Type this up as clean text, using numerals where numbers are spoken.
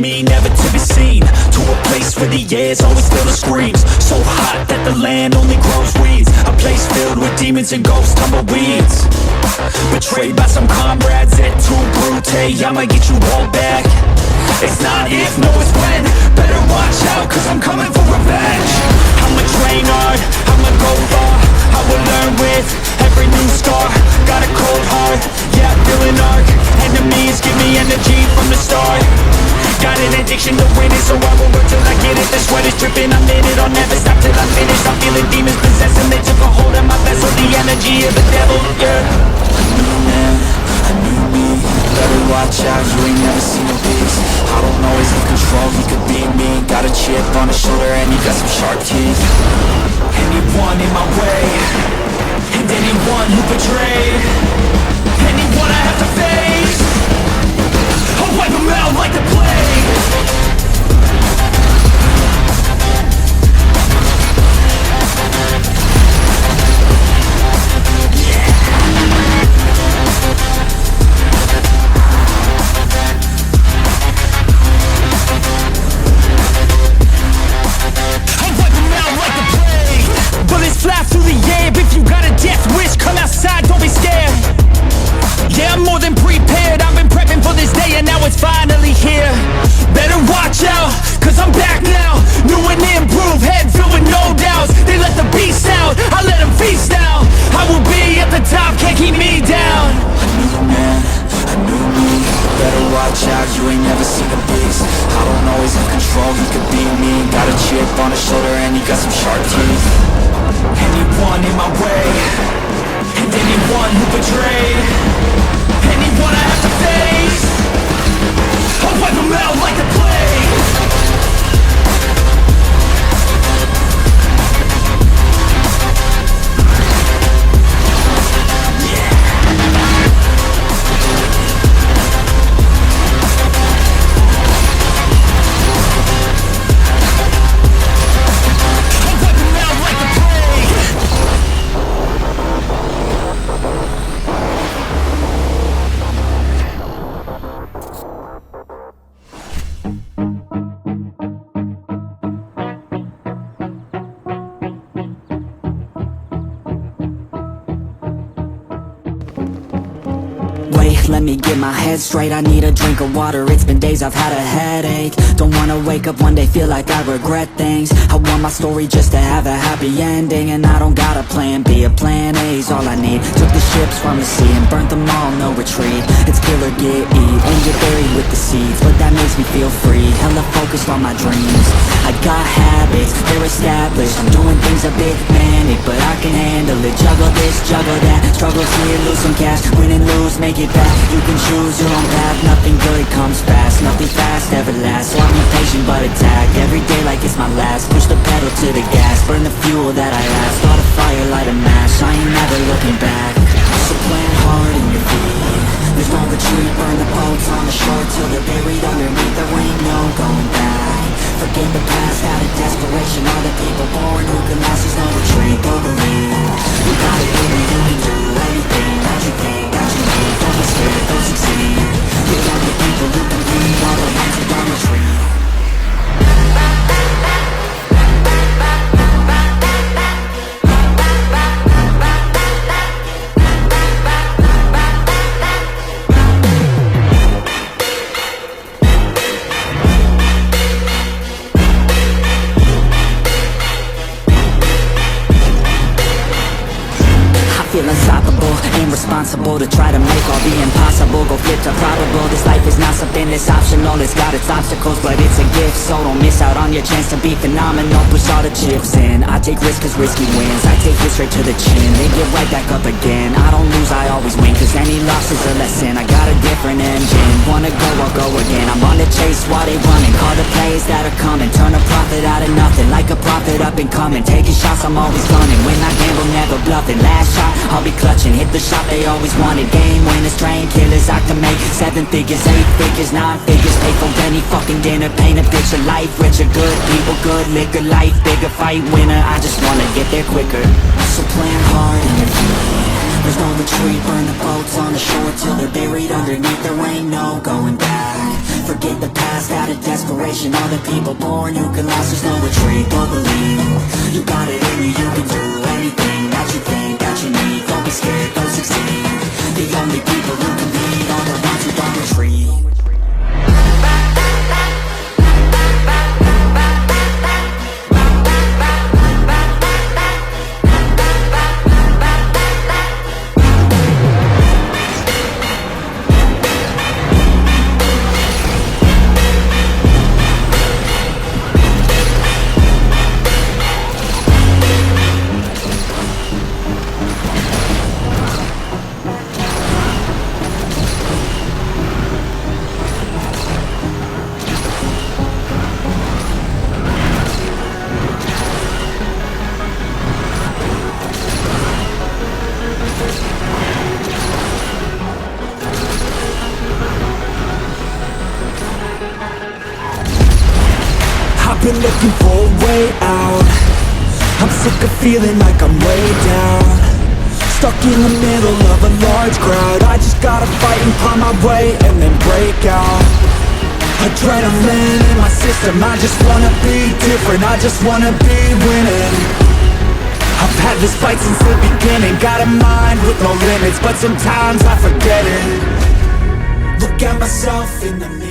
me, never to be seen. To a place where the air's always filled with screams. So hot that the land only grows weeds. A place filled with demons and ghosts, tumbleweeds. Betrayed by some comrades, et tu brute. I'ma get you all back. It's not if, no it's when. Better watch out, cause I'm coming for revenge. I'ma train hard, I'ma go far. I will learn with every new scar. Got a cold heart, yeah, feeling arc. Enemies give me energy from the start. Got an addiction to winning, so I will work till I get it. The sweat is dripping, I'm in it, I'll never stop till I'm finished. I'm feeling demons possessing, they took a hold of my vessel. The energy of the devil, yeah. A new man, a new me. Better watch out, you ain't never seen a beast. I don't always have control, he could be me. Got a chip on his shoulder and he got some sharp teeth. Anyone in my way, and anyone who betrayed, anyone I have to face, I'll wipe them out like the plague. Fly through the air, if you got a death wish, come outside, don't be scared. Yeah, I'm more than prepared, I've been prepping for this day and now it's finally here. Better watch out, cause I'm back now. New and improved, head filled with no doubts. They let the beast out, I let them feast now. I will be at the top, can't keep me down. A new man, a new me. Better watch out, you ain't never seen a beast. I don't always have control, he could be me. Got a chip on his shoulder and he got some sharp teeth. Anyone in my way, and anyone who betrayed, anyone I have to face, I'll wipe them out like the plague. Let me get my head straight, I need a drink of water. It's been days I've had a headache. Don't wanna wake up one day, feel like I regret things. I want my story just to have a happy ending. And I don't got a plan B, a plan A's all I need. Took the ships from the sea and burnt them all, no retreat. It's kill or get eat, and get buried with the seeds. But that makes me feel free, hella focused on my dreams. I got habits, they're established. I'm doing things a bit manic, but I can handle it. Juggle this, juggle that, struggles here, lose some cash. Win and lose, make it back. You can choose your own path, nothing good comes fast. Nothing fast ever lasts, so I'm impatient but attack. Every day like it's my last, push the pedal to the gas. Burn the fuel that I have, start a fire, light a match. I ain't never looking back, so plant hard in your feet. There's no retreat, burn the boats on the shore till they're buried underneath. There ain't no going back. Forget the past, out of desperation. All the people born who can last, there's no retreat. Don't believe, you got it in you, you can do anything that you think that you need. Don't be scared, don't succeed. You got the people who can breathe while the hands are down the tree. Feel unstoppable, ain't responsible to try to make all the impossible go flip to probable. This life is not something that's optional, it's got its obstacles, but it's a gift. So don't miss out on your chance to be phenomenal. Push all the chips in, I take risks cause risky wins. I take it straight to the chin, then get right back up again. I don't lose, I always win, cause any loss is a lesson. I got a different engine, wanna go, I'll go again. I'm on the chase while they running, call the plays that are coming. Turn a profit out of nothing, like a prophet up and coming. Taking shots, I'm always gunning, when I gamble, never bluffing. Last shot, I'll be clutching, hit the shot they always wanted. Game winners, train killers, I can make 7 figures, 8 figures, 9 figures. Pay for any fucking dinner, paint a picture. Life richer, good people, good liquor. Life bigger, fight winner, I just wanna get there quicker. So plan hard in your feet. There's no retreat, burn the boats on the shore till they're buried underneath. There ain't no going back. Forget the past out of desperation. All the people born who can last, there's no retreat. Don't believe you got it in you. You can do anything that you think that you need. Don't be scared, go succeed. The only people who can lead are the ones who don't retreat. Been looking for a way out. I'm sick of feeling like I'm way down, stuck in the middle of a large crowd. I just gotta fight and climb my way and then break out. Adrenaline in my system, I just wanna be different, I just wanna be winning. I've had this fight since the beginning, got a mind with no limits, but sometimes I forget it. Look at myself in the mirror,